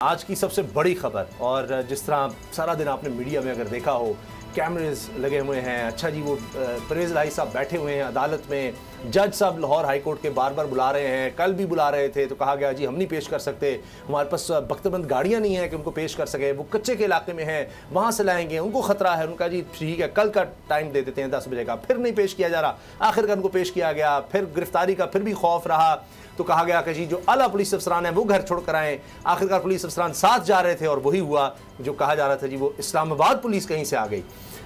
आज की सबसे बड़ी खबर, और जिस तरह सारा दिन आपने मीडिया में अगर देखा हो, कैमरेज लगे हुए हैं। अच्छा जी, वो परवेज़ इलाही साहब बैठे हुए हैं अदालत में, जज साहब लाहौर हाई कोर्ट के बार बार बुला रहे हैं, कल भी बुला रहे थे तो कहा गया जी हम नहीं पेश कर सकते, हमारे पास बख्तबंद गाड़ियाँ नहीं हैं कि उनको पेश कर सके, वो कच्चे के इलाके में हैं, वहाँ से लाएंगे, उनको ख़तरा है। उनका जी ठीक है, कल का टाइम दे देते हैं 10 बजे का, फिर नहीं पेश किया जा रहा। आखिरकार उनको पेश किया गया, फिर गिरफ्तारी का फिर भी खौफ रहा तो कहा गया कि जी जो आला पुलिस अफसरान हैं वो घर छोड़ कर आएँ। आखिरकार पुलिस अफसरान साथ जा रहे थे और वही हुआ जो कहा जा रहा था जी, वो इस्लामाबाद पुलिस कहीं से आ गई।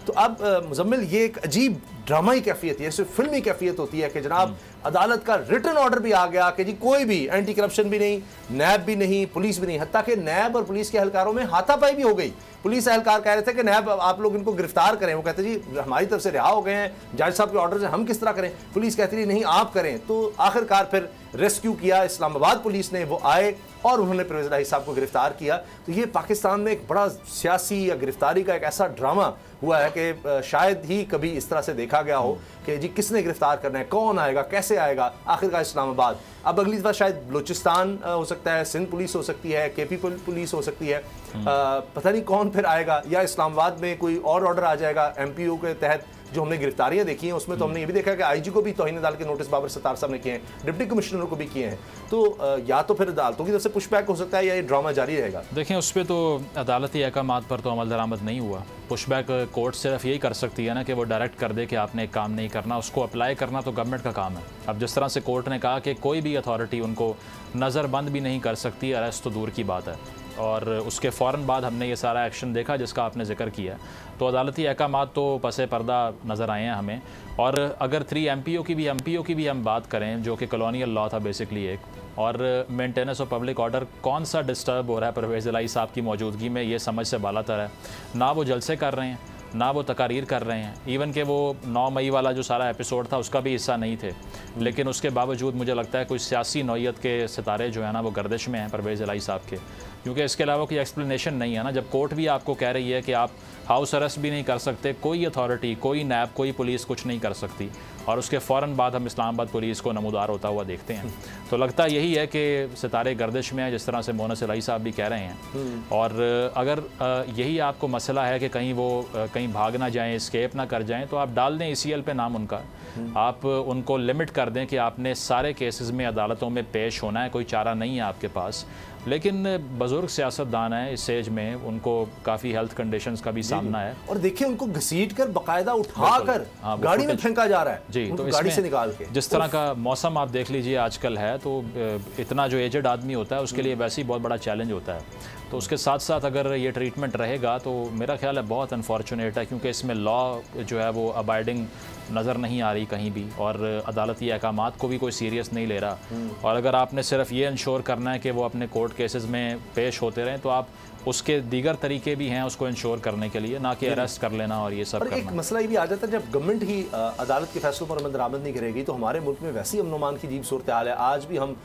तो अब मुजम्मिल, ये एक अजीब ड्रामाई कैफियत है, सिर्फ फिल्मी कैफियत होती है कि जनाब अदालत का रिटन ऑर्डर भी आ गया कि जी कोई भी एंटी करप्शन भी नहीं, नैब भी नहीं, पुलिस भी नहीं, हत्ता कि नैब और पुलिस के एहलकारों में हाथापाई भी हो गई। पुलिस एहलकार कह रहे थे कि नैब आप लोग इनको गिरफ्तार करें, वो कहते जी हमारी तरफ से रिहा हो गए हैं, जज साहब के ऑर्डर से हम किस तरह करें। पुलिस कहती रही नहीं आप करें। तो आखिरकार फिर रेस्क्यू किया इस्लामाबाद पुलिस ने, वो आए और उन्होंने परवेज़ इलाही साहब को गिरफ्तार किया। तो ये पाकिस्तान में एक बड़ा सियासी या गिरफ्तारी का एक ऐसा ड्रामा हुआ है कि शायद ही कभी इस तरह से देखा गया हो कि जी किसने गिरफ्तार करना है, कौन आएगा, कैसे आएगा। आखिरकार इस्लामाबाद, अब अगली दफ़ा शायद बलूचिस्तान हो सकता है, सिंध पुलिस हो सकती है, केपी पुलिस हो सकती है, पता नहीं कौन फिर आएगा, या इस्लामाबाद में कोई और ऑर्डर आ जाएगा MPO के तहत। जो हमने गिरफ्तारियां देखी हैं उसमें तो हमने ये भी देखा कि IG को भी तौहीन अदालत के नोटिस बाबर सत्तार साहब ने किए हैं, डिप्टी कमिश्नर को भी किए हैं। तो या तो फिर अदालतों की तरफ से पुशबैक हो सकता है या ये ड्रामा जारी रहेगा। देखें, उस पर तो अदालती अहकामात पर तो अमल दरामद नहीं हुआ। पुशबैक कोर्ट सिर्फ यही कर सकती है ना कि वो डायरेक्ट कर दे कि आपने एक काम नहीं करना, उसको अप्लाई करना तो गवर्नमेंट का काम है। अब जिस तरह से कोर्ट ने कहा कि कोई भी अथॉरिटी उनको नज़रबंद भी नहीं कर सकती, अरेस्ट तो दूर की बात है, और उसके फ़ौरन बाद हमने ये सारा एक्शन देखा जिसका आपने जिक्र किया। तो अदालती अहकामात तो पसे पर्दा नज़र आए हैं हमें। और अगर 3 MPO की भी हम बात करें, जो कि कॉलोनियल लॉ था बेसिकली एक, और मेंटेनेंस ऑफ पब्लिक ऑर्डर कौन सा डिस्टर्ब हो रहा है परवेज़ इलाही साहब की मौजूदगी में, ये समझ से बालातर है। ना वो जलसे कर रहे हैं, ना वो तकारीर कर रहे हैं, इवन कि वो 9 मई वाला जो सारा एपिसोड था उसका भी हिस्सा नहीं थे। लेकिन उसके बावजूद मुझे लगता है कोई सियासी नौयत के सितारे जो है ना वो गर्दिश में हैं परवेज़ इलाही साहब के, क्योंकि इसके अलावा कोई एक्सप्लेनेशन नहीं है ना। जब कोर्ट भी आपको कह रही है कि आप हाउस अरेस्ट भी नहीं कर सकते, कोई अथॉरिटी, कोई नैब, कोई पुलिस कुछ नहीं कर सकती, और उसके फ़ौरन बाद हम इस्लामाबाद पुलिस को नमूदार होता हुआ देखते हैं, तो लगता यही है कि सितारे गर्दिश में है, जिस तरह से मोनस इलाही साहब भी कह रहे हैं। और अगर यही आपको मसला है कि कहीं वो कहीं भाग ना जाएँ, स्केप ना कर जाएँ, तो आप डाल दें ECL पे नाम उनका, आप उनको लिमिट कर दें कि आपने सारे केसेस में अदालतों में पेश होना है, कोई चारा नहीं है आपके पास। लेकिन बुजुर्ग सियासतदान है इस एज में, उनको काफ़ी हेल्थ कंडीशंस का भी सामना है, और देखिए उनको घसीट कर बाकायदा उठाकर गाड़ी में फेंका जा रहा है जी। तो गाड़ी से निकाल के, जिस तरह का मौसम आप देख लीजिए आजकल है, तो इतना जो एजड आदमी होता है उसके लिए वैसे ही बहुत बड़ा चैलेंज होता है। तो उसके साथ साथ अगर ये ट्रीटमेंट रहेगा तो मेरा ख्याल है बहुत अनफॉर्चुनेट है, क्योंकि इसमें लॉ जो है वो अबाइडिंग नज़र नहीं आ रही कहीं भी, और अदालती अहकामात को भी कोई सीरियस नहीं ले रहा। और अगर आपने सिर्फ ये इंश्योर करना है कि वो अपने कोर्ट केसेस में पेश होते रहें, तो आप उसके दीगर तरीके भी हैं उसको इंश्योर करने के लिए, ना कि अरेस्ट कर लेना और ये सब करना। एक मसला ये भी आ जाता है, जब गवर्नमेंट ही अदालत के फैसलों पर अमल दरामद नहीं करेगी तो हमारे मुल्क में वैसी अमन अमान की अजीब सूरत हाल है। आज भी हम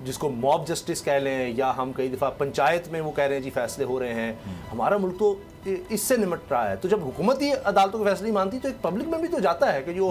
जिसको मॉब जस्टिस कह लें, या हम कई दफ़ा पंचायत में वो कह रहे हैं जी फैसले हो रहे हैं, हमारा मुल्क तो इससे निमट रहा है। तो जब हुकूमत ही अदालतों के फैसले नहीं मानती तो एक पब्लिक में भी तो जाता है कि जो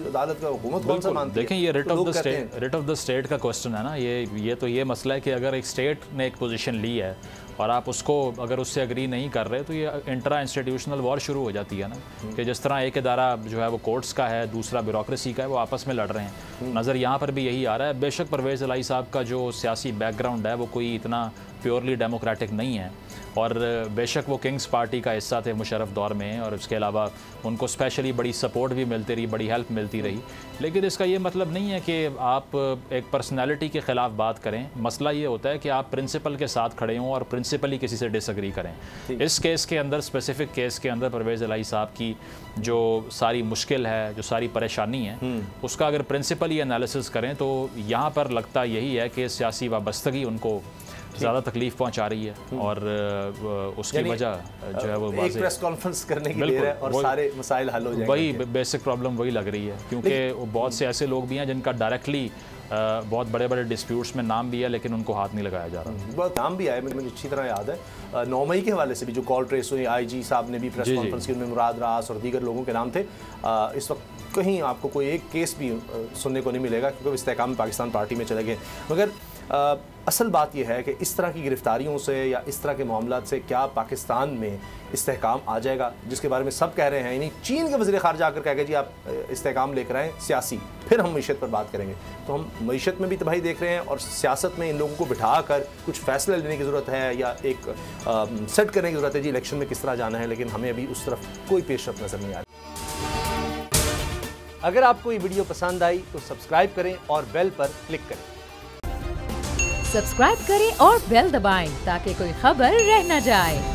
अदालत का हुकूमत कौन सा मानती है। देखें, ये रिट ऑफ द स्टेट का क्वेश्चन है ना, ये मसला है कि अगर एक स्टेट ने एक पोजीशन ली है और आप उसको अगर उससे अग्री नहीं कर रहे, तो ये इंट्रा इंस्टीट्यूशनल वॉर शुरू हो जाती है ना, कि जिस तरह एक इदारा जो है वो कोर्ट्स का है, दूसरा ब्यूरोक्रेसी का है, वो आपस में लड़ रहे हैं। नज़र यहाँ पर भी यही आ रहा है। बेशक परवेज़ इलाही साहब का जो सियासी बैकग्राउंड है वो कोई इतना प्योरली डेमोक्रेटिक नहीं है, और बेशक वो किंग्स पार्टी का हिस्सा थे मुशर्रफ दौर में, और उसके अलावा उनको स्पेशली बड़ी सपोर्ट भी मिलती रही, बड़ी हेल्प मिलती रही। लेकिन इसका ये मतलब नहीं है कि आप एक पर्सनैलिटी के ख़िलाफ़ बात करें। मसला ये होता है कि आप प्रिंसिपल के साथ खड़े हों और प्रिंसिपली किसी से डिसएग्री करें। इस केस के अंदर, स्पेसिफिक केस के अंदर परवेज़ इलाही साहब की जो सारी मुश्किल है, जो सारी परेशानी है, उसका अगर प्रिंसिपली एनालिसिस करें तो यहाँ पर लगता यही है कि सियासी वाबस्तगी उनको ज़्यादा तकलीफ पहुंचा रही है, और उसकी वजह जो है वो एक प्रेस कॉन्फ्रेंस करने की देर है और सारे मसाइल हल हो जाएंगे। वही बेसिक प्रॉब्लम वही लग रही है, क्योंकि बहुत से ऐसे लोग भी हैं जिनका डायरेक्टली बहुत बड़े बड़े डिस्प्यूट्स में नाम भी है, लेकिन उनको हाथ नहीं लगाया जा रहा। बहुत नाम भी आए, मुझे अच्छी तरह याद है 9 मई के हवाले से भी जो कॉल ट्रेस हुई, IG साहब ने भी प्रेस कॉन्फ्रेंस की, उनमें मुराद रास और दीगर लोगों के नाम थे। इस वक्त कहीं आपको कोई एक केस भी सुनने को नहीं मिलेगा, क्योंकि इस्तेहकाम पाकिस्तान पार्टी में चले गए। मगर असल बात यह है कि इस तरह की गिरफ्तारियों से या इस तरह के मामलात से क्या पाकिस्तान में इस्तेहकाम आ जाएगा, जिसके बारे में सब कह रहे हैं, यानी चीन के वज़ीर ख़ारजा आकर कह गए जी आप इस्तेहकाम लेकर आएँ सियासी, फिर हम मईशत पर बात करेंगे। तो हम मईशत में भी तबाही देख रहे हैं और सियासत में इन लोगों को बिठा कर कुछ फ़ैसले लेने की ज़रूरत है या एक सेट करने की ज़रूरत है जी इलेक्शन में किस तरह जाना है, लेकिन हमें अभी उस तरफ कोई पेशरफ नज़र नहीं आ रही। अगर आपको ये वीडियो पसंद आई तो सब्सक्राइब करें और बेल पर क्लिक करें। सब्सक्राइब करें और बेल दबाएं ताकि कोई खबर रह न जाए।